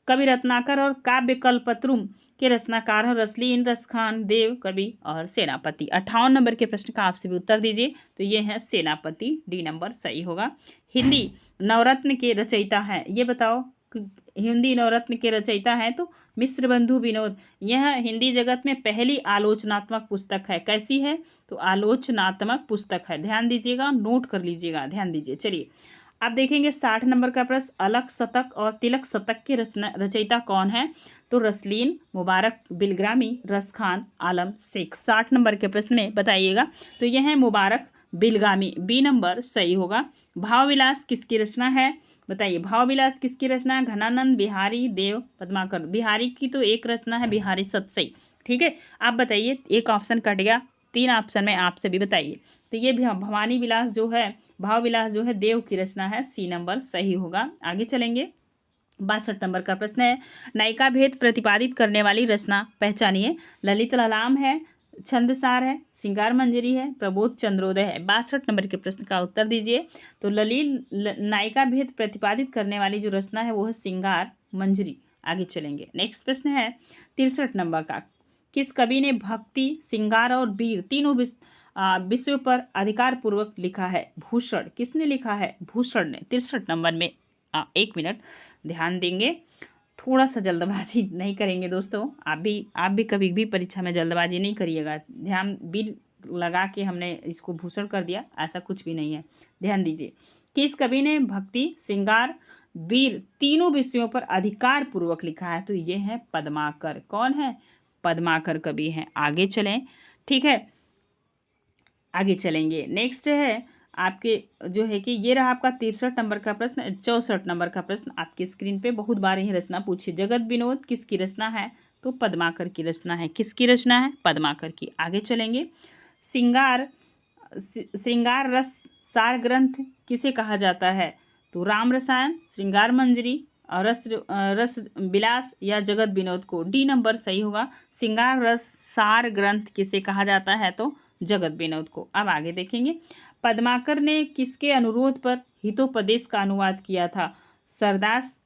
कवि रत्नाकर और काव्य कल्पतरु के रचनाकार हैं रसलीन, रसखान, देव, कवि और सेनापति। 58 नंबर के प्रश्न का आपसे भी उत्तर दीजिए। तो ये है सेनापति, डी नंबर सही होगा। हिंदी नवरत्न के रचयिता हैं, ये बताओ। हिंदी नवरत्न के रचयिता हैं तो मिश्र बंधु विनोद। यह हिंदी जगत में पहली आलोचनात्मक पुस्तक है। कैसी है? तो आलोचनात्मक पुस्तक है। ध्यान दीजिएगा, नोट कर लीजिएगा, ध्यान दीजिए। चलिए आप देखेंगे 60 नंबर का प्रश्न, अलग शतक और तिलक शतक के रचयिता कौन है? तो रसलीन, मुबारक बिलग्रामी, रसखान, आलम शेख। 60 नंबर के प्रश्न में बताइएगा। तो यह है मुबारक बिलगामी, बी नंबर सही होगा। भावविलास किसकी रचना है? बताइए, भावविलास किसकी रचना है? घनानंद, बिहारी, देव, पद्माकर। बिहारी की तो एक रचना है, बिहारी सतसई। ठीक है, आप बताइए, एक ऑप्शन कट गया, 3 ऑप्शन में आप सभी बताइए। तो ये भी भवानी विलास जो है, भाव विलास जो है, देव की रचना है, सी नंबर सही होगा। आगे चलेंगे, 62 नंबर का प्रश्न है, नायिका भेद प्रतिपादित करने वाली रचना पहचानिए। ललित ललाम है, छंदसार है, श्रृंगार मंजरी है, प्रबोध चंद्रोदय है। 62 नंबर के प्रश्न का उत्तर दीजिए। तो नायिका भेद प्रतिपादित करने वाली जो रचना है वो है श्रृंगार मंजरी। आगे चलेंगे, नेक्स्ट प्रश्न है 63 नंबर का, किस कवि ने भक्ति, श्रृंगार और वीर तीनों विषयों पर अधिकार पूर्वक लिखा है? भूषण। किसने लिखा है? भूषण ने। 63 नंबर में 1 मिनट ध्यान देंगे, थोड़ा सा जल्दबाजी नहीं करेंगे दोस्तों। आप भी कभी भी परीक्षा में जल्दबाजी नहीं करिएगा। ध्यान बिल लगा के हमने इसको भूषण कर दिया, ऐसा कुछ भी नहीं है। ध्यान दीजिए, किस कवि ने भक्ति, श्रृंगार, वीर तीनों विषयों पर अधिकार पूर्वक लिखा है? तो ये है पद्माकर। कौन है? पद्माकर कवि हैं। आगे चलें, ठीक है, आगे चलेंगे। नेक्स्ट है आपके जो है कि ये रहा आपका 63 नंबर का प्रश्न। 64 नंबर का प्रश्न आपकी स्क्रीन पे बहुत बार यही रचना पूछी। जगत विनोद किसकी रचना है? तो पद्माकर की रचना है। किसकी रचना है? पद्माकर की। आगे चलेंगे, श्रृंगार रस सार ग्रंथ किसे कहा जाता है? तो राम रसायन, श्रृंगार मंजरी और रस विलास या जगत विनोद को। डी नंबर सही होगा। श्रृंगार रस सार ग्रंथ किसे कहा जाता है? तो जगत विनोद को। अब आगे देखेंगे, पद्माकर ने किसके अनुरोध पर हितोपदेश का अनुवाद किया था? सरदास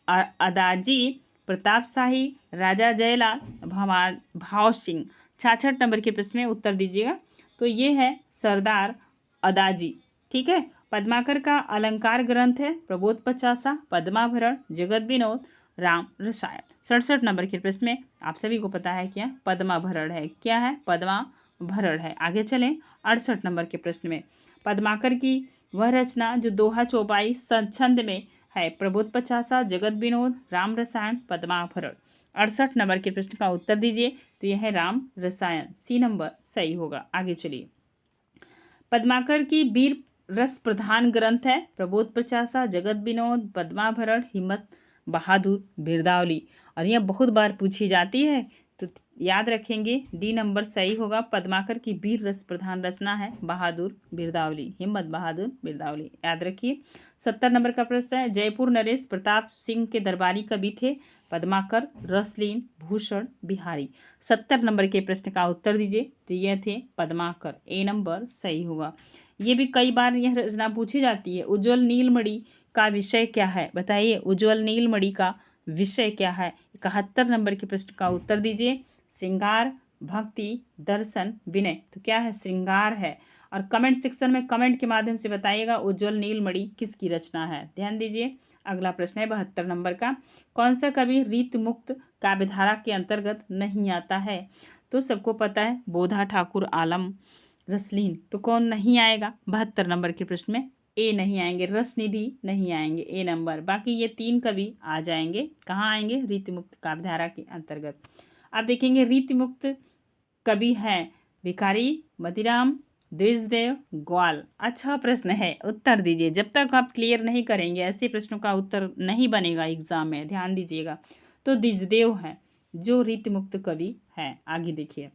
अदाजी, प्रताप शाही, राजा जयलाल, भाव सिंह। 66 नंबर के प्रश्न में उत्तर दीजिएगा। तो ये है सरदार अदाजी। ठीक है, पद्माकर का अलंकार ग्रंथ है प्रबोध पचासा, पद्माभरण, जगत विनोद, राम रसायन। 67 नंबर के प्रश्न में आप सभी को पता है क्या? पद्माभरण है। क्या है? पद्माभरण है। आगे चलें, 68 नंबर के प्रश्न में, पद्माकर की वह रचना जो दोहा चौपाई छंद में है, प्रबोध पचासा, जगत विनोद, राम रसायन, पद्माभरण। 68 नंबर के प्रश्न का उत्तर दीजिए। तो यह है राम रसायन, सी नंबर सही होगा। आगे चलिए, पद्माकर की वीर रस प्रधान ग्रंथ है प्रबोध पचासा, जगत विनोद, पद्माभरण, हिम्मत बहादुर, बिरदावली। और यह बहुत बार पूछी जाती है, तो याद रखेंगे, डी नंबर सही होगा। पद्माकर की वीर रस प्रधान रचना है बहादुर बिरदावली, हिम्मत बहादुर बिरदावली, याद रखिए। 70 नंबर का प्रश्न है, जयपुर नरेश प्रताप सिंह के दरबारी कवि थे? पद्माकर, रसलीन, भूषण, बिहारी। 70 नंबर के प्रश्न का उत्तर दीजिए। तो यह थे पद्माकर, ए नंबर सही होगा। ये भी कई बार यह रचना पूछी जाती है। उज्ज्वल नीलमणि का विषय क्या है? बताइए, उज्ज्वल नीलमणि का विषय क्या है? 71 नंबर के प्रश्न का उत्तर दीजिए। श्रृंगार, भक्ति, दर्शन, विनय। तो क्या है? श्रृंगार है। और कमेंट सेक्शन में कमेंट के माध्यम से बताइएगा उज्ज्वल नीलमणि किसकी रचना है। ध्यान दीजिए, अगला प्रश्न है 72 नंबर का, कौन सा कवि रीत मुक्त काव्यधारा के अंतर्गत नहीं आता है? तो सबको पता है, बोधा ठाकुर, आलम, रसलीन। तो कौन नहीं आएगा 72 नंबर के प्रश्न में? ए नहीं आएंगे, रसनिधि नहीं आएंगे, ए नंबर। बाकी ये 3 कवि आ जाएंगे। कहाँ आएंगे? रीति मुक्त काव्यधारा के अंतर्गत। आप देखेंगे रीति मुक्त कवि हैं भिखारी, मतीराम, द्विजदेव, ग्वाल। अच्छा प्रश्न है, उत्तर दीजिए। जब तक आप क्लियर नहीं करेंगे ऐसे प्रश्नों का उत्तर नहीं बनेगा एग्जाम में, ध्यान दीजिएगा। तो द्विजदेव हैं जो रीति मुक्त कवि हैं। आगे देखिए,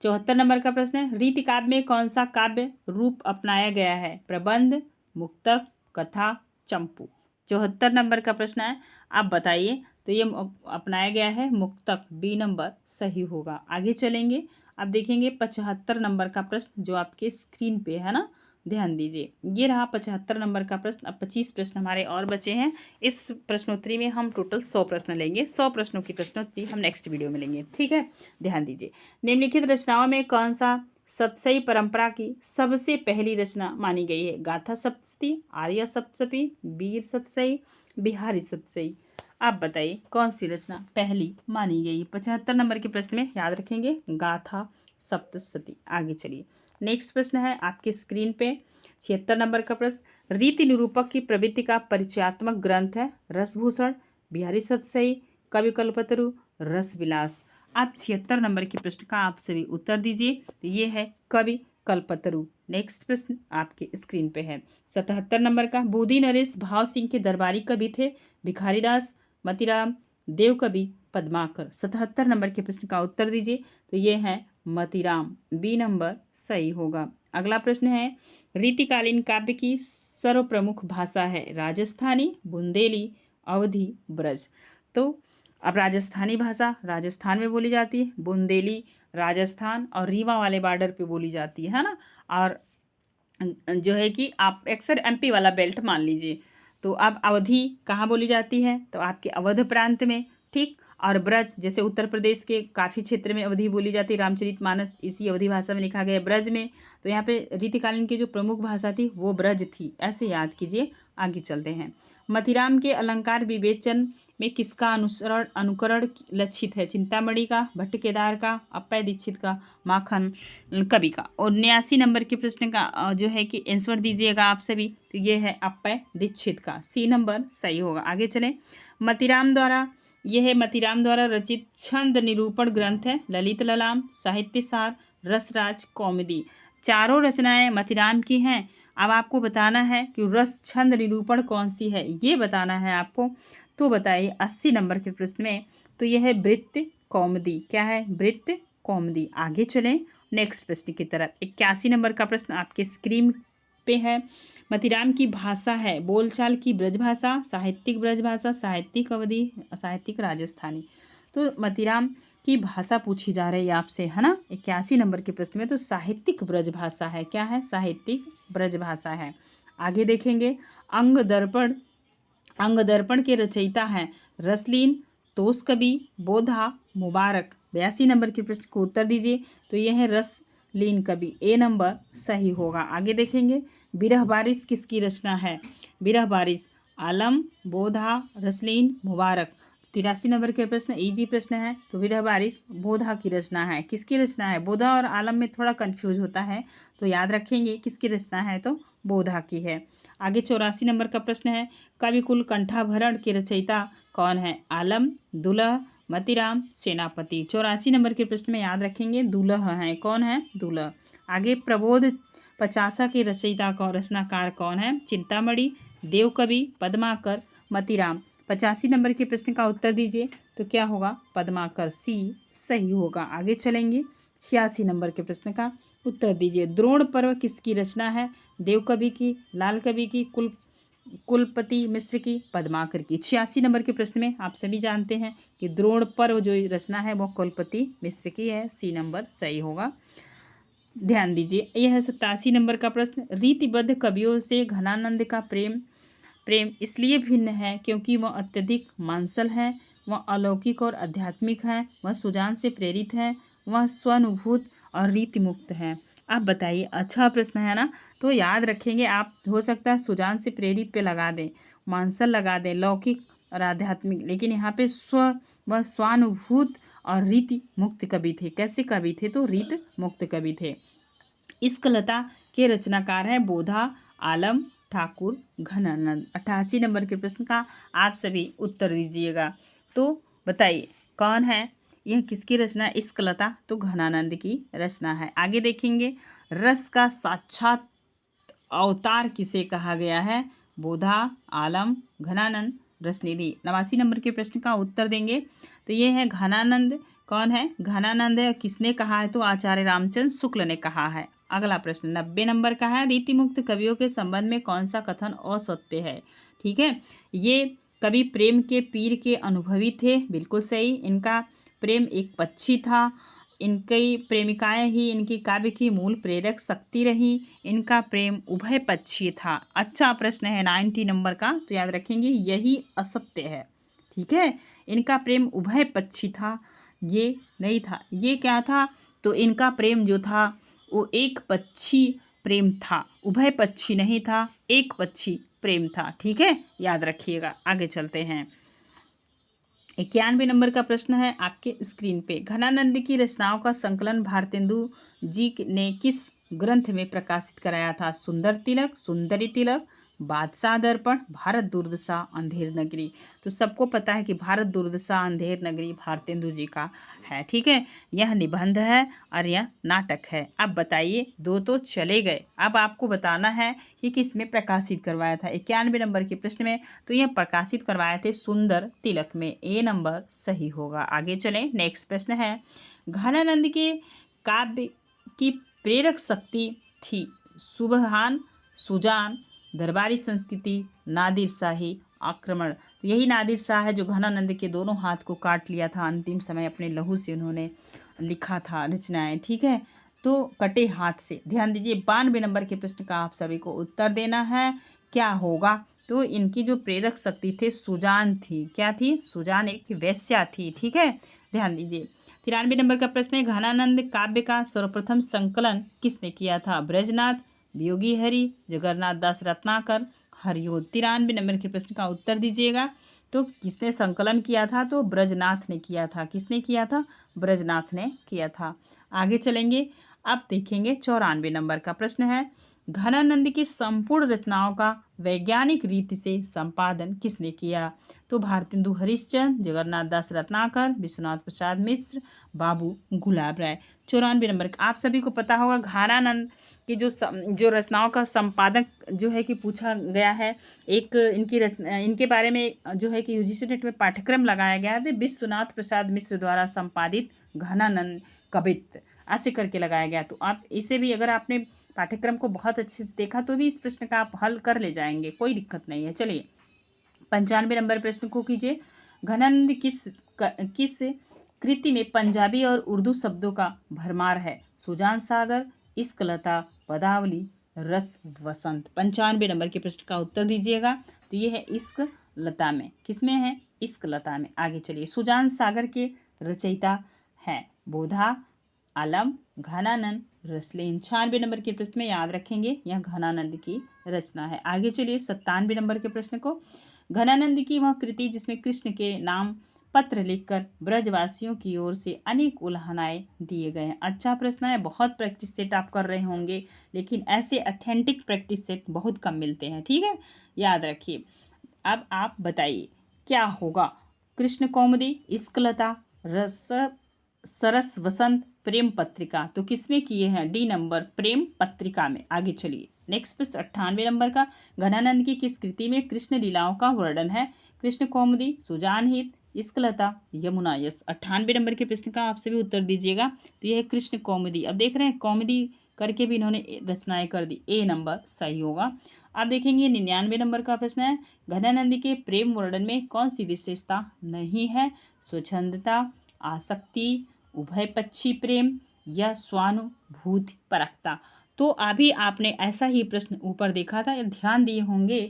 74 नंबर का प्रश्न है, रीति काव्य में कौन सा काव्य रूप अपनाया गया है? प्रबंध, मुक्तक, कथा, चंपू। 74 नंबर का प्रश्न है, आप बताइए। तो ये अपनाया गया है मुक्तक, बी नंबर सही होगा। आगे चलेंगे, आप देखेंगे 75 नंबर का प्रश्न जो आपके स्क्रीन पे है ना, ध्यान दीजिए। ये रहा 75 नंबर का प्रश्न। अब 25 प्रश्न हमारे और बचे हैं। इस प्रश्नोत्तरी में हम टोटल 100 प्रश्न लेंगे। 100 प्रश्नों की प्रश्नोत्तरी हम नेक्स्ट वीडियो में लेंगे, ठीक है। ध्यान दीजिए, निम्नलिखित रचनाओं में कौन सा सतसई परंपरा की सबसे पहली रचना मानी गई है? गाथा सप्तशती, आर्य सप्तशती, वीर सतसई, बिहारी सतसई। आप बताइए कौन सी रचना पहली मानी गई? 75 नंबर के प्रश्न में याद रखेंगे गाथा सप्तशती। आगे चलिए, नेक्स्ट प्रश्न है आपकी स्क्रीन पे 76 नंबर का प्रश्न। रीति निरूपक की प्रवृत्ति का परिचयात्मक ग्रंथ है? रसभूषण, बिहारी सतसई, कवि कल्पतरु, रसविलास। आप 76 नंबर के प्रश्न का आप सभी उत्तर दीजिए। तो ये है कवि कल्पतरु। नेक्स्ट प्रश्न आपके स्क्रीन पे है 77 नंबर का। बूदी नरेश भाव सिंह के दरबारी कवि थे? भिखारीदास, मतीराम, देवकवि, पद्माकर। 77 नंबर के प्रश्न का उत्तर दीजिए। तो ये है मतीराम, बी नंबर सही होगा। अगला प्रश्न है, रीतिकालीन काव्य की सर्वप्रमुख भाषा है? राजस्थानी, बुंदेली, अवधी, ब्रज। तो अब राजस्थानी भाषा राजस्थान में बोली जाती है, बुंदेली राजस्थान और रीवा वाले बॉर्डर पे बोली जाती है ना, और जो है कि आप अक्सर एमपी वाला बेल्ट मान लीजिए। तो अब अवधी कहाँ बोली जाती है? तो आपके अवध प्रांत में, ठीक। और ब्रज जैसे उत्तर प्रदेश के काफ़ी क्षेत्र में अवधी बोली जाती है, रामचरितमानस इसी अवधी भाषा में लिखा गया है, ब्रज में। तो यहाँ पे रीतिकालीन की जो प्रमुख भाषा थी वो ब्रज थी, ऐसे याद कीजिए। आगे चलते हैं, मतीराम के अलंकार विवेचन में किसका अनुकरण लक्षित है? चिंतामणि का, भट्ट केदार का, अप्पय दीक्षित का, माखन कवि का। और 89 नंबर के प्रश्न का जो है कि आंसर दीजिएगा आप सभी। तो ये है अप्पय दीक्षित का, सी नंबर सही होगा। आगे चलें, मतीराम द्वारा रचित छंद निरूपण ग्रंथ है? ललित ललाम, साहित्य सार, रसराज, कौमुदी। चारों रचनाएं मतीराम की हैं। अब आपको बताना है कि रस छंद निरूपण कौन सी है, ये बताना है आपको। तो बताइए 80 नंबर के प्रश्न में। तो यह है वृत्त कौमुदी। क्या है? वृत्त कौमुदी। आगे चलें नेक्स्ट प्रश्न की तरफ। 81 नंबर का प्रश्न आपके स्क्रीन पे है। मतीराम की भाषा है? बोलचाल की ब्रजभाषा, साहित्यिक ब्रजभाषा, साहित्यिक अवधी, साहित्यिक राजस्थानी। तो मतीराम की भाषा पूछी जा रही है आपसे, है ना, 81 नंबर के प्रश्न में। तो साहित्यिक ब्रजभाषा है। क्या है? साहित्यिक ब्रजभाषा है। आगे देखेंगे, अंग दर्पण के रचयिता हैं? रसलीन, तोस कवि, बोधा, मुबारक। 82 नंबर के प्रश्न को उत्तर दीजिए। तो यह है रसलीन कवि, ए नंबर सही होगा। आगे देखेंगे, बिरह बारिश किसकी रचना है? बिरह बारिश आलम, बोधा, रसलीन, मुबारक। 83 नंबर के प्रश्न इजी प्रश्न है। तो विरह बारिश बोधा की रचना है। किसकी रचना है? बोधा और आलम में थोड़ा कंफ्यूज होता है, तो याद रखेंगे किसकी रचना है, तो बोधा की है। आगे 84 नंबर का प्रश्न है, कविकुल कंठाभरण के रचयिता कौन है? आलम, दुलह, मतीराम, सेनापति। 84 नंबर के प्रश्न में याद रखेंगे दुलह है। कौन है? दुलह। आगे प्रबोध पचासा के रचयिता कौन, रचनाकार कौन है? चिंतामणि, देवकवि, पद्माकर, मतीराम। 85 नंबर के प्रश्न का उत्तर दीजिए। तो क्या होगा? पद्माकर, सी सही होगा। आगे चलेंगे, 86 नंबर के प्रश्न का उत्तर दीजिए। द्रोण पर्व किसकी रचना है? देवकवि की, लाल कवि की, कुलपति मिश्र की, पद्माकर की। 86 नंबर के प्रश्न में आप सभी जानते हैं कि द्रोण पर्व जो रचना है वो कुलपति मिश्र की है, सी नंबर सही होगा। ध्यान दीजिए, यह है 87 नंबर का प्रश्न। रीतिबद्ध कवियों से घनानंद का प्रेम इसलिए भिन्न है क्योंकि वह अत्यधिक मांसल है, वह अलौकिक और आध्यात्मिक है, वह सुजान से प्रेरित है, वह स्वानुभूत और रीति मुक्त है। आप बताइए, अच्छा प्रश्न है ना। तो याद रखेंगे आप, हो सकता है सुजान से प्रेरित पे लगा दें, मांसल लगा दें, लौकिक और आध्यात्मिक, लेकिन यहाँ पे वह स्वानुभूत और रीति मुक्त कवि थे। कैसे कवि थे? तो रीत मुक्त कवि थे। इश्कलता के रचनाकार हैं बोधा, आलम, ठाकुर, घनानंद। 88 नंबर के प्रश्न का आप सभी उत्तर दीजिएगा। तो बताइए कौन है, यह किसकी रचना? इश्कलता तो घनानंद की रचना है। आगे देखेंगे, रस का साक्षात अवतार किसे कहा गया है? बोधा, आलम, घनानंद, रसनिधि। 89 नंबर के प्रश्न का उत्तर देंगे। तो ये है घनानंद। कौन है? घनानंद है। किसने कहा है? तो आचार्य रामचंद्र शुक्ल ने कहा है। अगला प्रश्न 90 नंबर का है, रीतिमुक्त कवियों के संबंध में कौन सा कथन असत्य है? ठीक है, ये कवि प्रेम के पीर के अनुभवी थे, बिल्कुल सही। इनका प्रेम एक पक्षी था इनकी प्रेमिकाएं ही इनकी काव्य की मूल प्रेरक शक्ति रही। इनका प्रेम उभयपक्षीय था। अच्छा प्रश्न है 90 नंबर का, तो याद रखेंगे यही असत्य है। ठीक है, इनका प्रेम उभयपक्षी था, ये नहीं था। ये क्या था, तो इनका प्रेम जो था वो एक पक्षी प्रेम था, उभयपक्षी नहीं था, एक पक्षी प्रेम था। ठीक है, याद रखिएगा। आगे चलते हैं। 91 नंबर का प्रश्न है आपके स्क्रीन पे। घनानंद की रचनाओं का संकलन भारतेंदु जी ने किस ग्रंथ में प्रकाशित कराया था? सुंदर तिलक, सुंदरी तिलक, बादशाह दर्पण, भारत दुर्दशा, अंधेर नगरी। तो सबको पता है कि भारत दुर्दशा अंधेर नगरी भारतेंदु जी का है। ठीक है, यह निबंध है और यह नाटक है। अब बताइए, दो तो चले गए, अब आपको बताना है कि किस में प्रकाशित करवाया था। 91 नंबर के प्रश्न में तो यह प्रकाशित करवाए थे सुंदर तिलक में। ए नंबर सही होगा। आगे चलें, नेक्स्ट प्रश्न है। घनानंद के काव्य की प्रेरक शक्ति थी सुबहान, सुजान, दरबारी संस्कृति, नादिर शाही आक्रमण। तो यही नादिर शाह है जो घनानंद के दोनों हाथ को काट लिया था। अंतिम समय अपने लहू से उन्होंने लिखा था रचनाएं। ठीक है, तो कटे हाथ से। ध्यान दीजिए, 92 नंबर के प्रश्न का आप सभी को उत्तर देना है। क्या होगा, तो इनकी जो प्रेरक शक्ति थे सुजान थी। क्या थी? सुजान एक वेश्या थी। ठीक है, ध्यान दीजिए। 93 नंबर का प्रश्न है। घनानंद काव्य का सर्वप्रथम संकलन किसने किया था? ब्रजनाथ, वियोगी हरि, जगन्नाथ दास रत्नाकर, हरिओद। 93 नंबर के प्रश्न का उत्तर दीजिएगा। तो किसने संकलन किया था? तो ब्रजनाथ ने किया था। किसने किया था? ब्रजनाथ ने किया था। आगे चलेंगे, अब देखेंगे 94 नंबर का प्रश्न है। घनानंद की संपूर्ण रचनाओं का वैज्ञानिक रीति से संपादन किसने किया? तो भारतेंदु हरिश्चंद्र, जगन्नाथ दास रत्नाकर, विश्वनाथ प्रसाद मिश्र, बाबू गुलाब राय। 94 नंबर का आप सभी को पता होगा। घनानंद की जो रचनाओं का संपादक जो है कि पूछा गया है, एक इनके बारे में जो है कि यूजीसी नेट में पाठ्यक्रम लगाया गया है। विश्वनाथ प्रसाद मिश्र द्वारा संपादित घनानंद कवित्त ऐसे करके लगाया गया। तो आप इसे भी, अगर आपने पाठ्यक्रम को बहुत अच्छे से देखा तो भी इस प्रश्न का आप हल कर ले जाएंगे, कोई दिक्कत नहीं है। चलिए 95 नंबर प्रश्न को कीजिए। घनानंद किस कृति में पंजाबी और उर्दू शब्दों का भरमार है? सुजान सागर, इश्कलता, पदावली, रस वसंत। 95 नंबर के प्रश्न का उत्तर दीजिएगा। तो ये है इश्क लता में। किसमें है? इश्क लता में। आगे चलिए। सुजान सागर के रचयिता हैं बोधा, आलम, घनानंद, रसलेन। 96 नंबर के प्रश्न में याद रखेंगे, यह घनानंद की रचना है। आगे चलिए 97 नंबर के प्रश्न को। घनानंद की वह कृति जिसमें कृष्ण के नाम पत्र लिखकर ब्रजवासियों की ओर से अनेक उल्हानाएं दिए गए हैं। अच्छा प्रश्न है, बहुत प्रैक्टिस सेट आप कर रहे होंगे, लेकिन ऐसे ऑथेंटिक प्रैक्टिस सेट बहुत कम मिलते हैं। ठीक है, याद रखिए। अब आप बताइए क्या होगा। कृष्ण कौमुदी, इश्कलता, सरस वसंत, प्रेम पत्रिका। तो किसमें किए हैं? डी नंबर, प्रेम पत्रिका में। आगे चलिए नेक्स्ट प्रश्न 98 नंबर का। घनानंद की किस कृति में कृष्ण लीलाओं का वर्णन है? कृष्ण कौमुदी, सुजान हित, इश्कलता, यमुना यस। 98 नंबर के प्रश्न का आप सभी उत्तर दीजिएगा। तो यह है कृष्ण कौमुदी। अब देख रहे हैं कौमुदी करके भी इन्होंने रचनाएं कर दी। ए नंबर सही होगा। आप देखेंगे 99 नंबर का प्रश्न है। घनानंद के प्रेम वर्णन में कौन सी विशेषता नहीं है? स्वच्छंदता, आसक्ति, उभयपक्षी प्रेम या स्वानुभूति परकता। तो अभी आपने ऐसा ही प्रश्न ऊपर देखा था, ध्यान दिए होंगे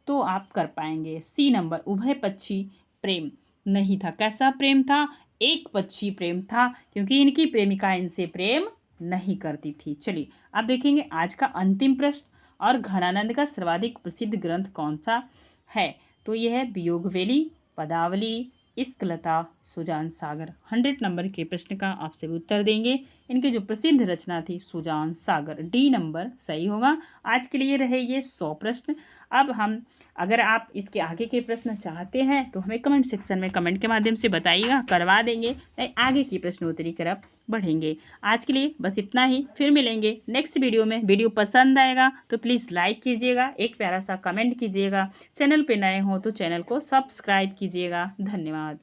तो आप कर पाएंगे। सी नंबर, उभयपक्षी प्रेम नहीं था। कैसा प्रेम था? एक पक्षी प्रेम था, क्योंकि इनकी प्रेमिका इनसे प्रेम नहीं करती थी। चलिए अब देखेंगे आज का अंतिम प्रश्न। और घनानंद का सर्वाधिक प्रसिद्ध ग्रंथ कौन सा है? तो यह है वियोगवेली, पदावली, इश्कलता, सुजान सागर। 100 नंबर के प्रश्न का आप सभी उत्तर देंगे। इनकी जो प्रसिद्ध रचना थी सुजान सागर। डी नंबर सही होगा। आज के लिए रहे ये 100 प्रश्न। अब हम, अगर आप इसके आगे के प्रश्न चाहते हैं तो हमें कमेंट सेक्शन में कमेंट के माध्यम से बताइएगा, करवा देंगे, आगे की प्रश्नोत्तरी की तरफ बढ़ेंगे। आज के लिए बस इतना ही, फिर मिलेंगे नेक्स्ट वीडियो में। वीडियो पसंद आएगा तो प्लीज़ लाइक कीजिएगा, एक प्यारा सा कमेंट कीजिएगा। चैनल पे नए हो तो चैनल को सब्सक्राइब कीजिएगा। धन्यवाद।